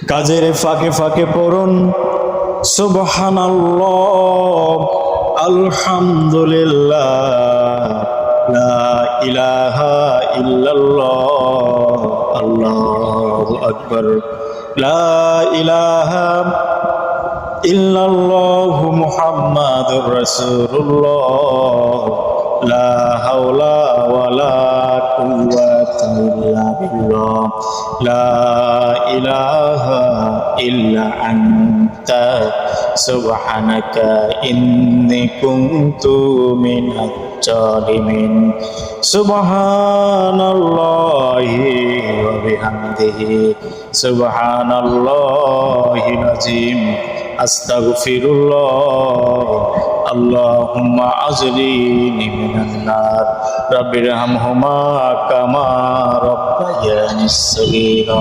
কাজের ফাঁকে ফাঁকে পড়ুন সুবহানাল্লাহ, আলহামদুলিল্লাহ, লা ইলাহা ইল্লাল্লাহ, আল্লাহু আকবার, লা ইলাহা ইল্লাল্লাহু মুহাম্মাদুর রাসূলুল্লাহ, লা হাওলা ওয়ালা কুওয়াতা ইল্লা বিল্লাহ, লা ইলাহা ইল্লা আনতা সুবহানাকা ইন্নী কুনতু মিনাজ জালিমিন। সুবহানাল্লাহি ওয়া বিহামদিহি সুবহানাল্লাহিল আযীম। আস্তাগফিরুল্লাহ। আল্লাহুম্মা আজরিনি মিনান নার। রাব্বিরহামহুমা কামা রাব্বায়ানিস সাগীরা।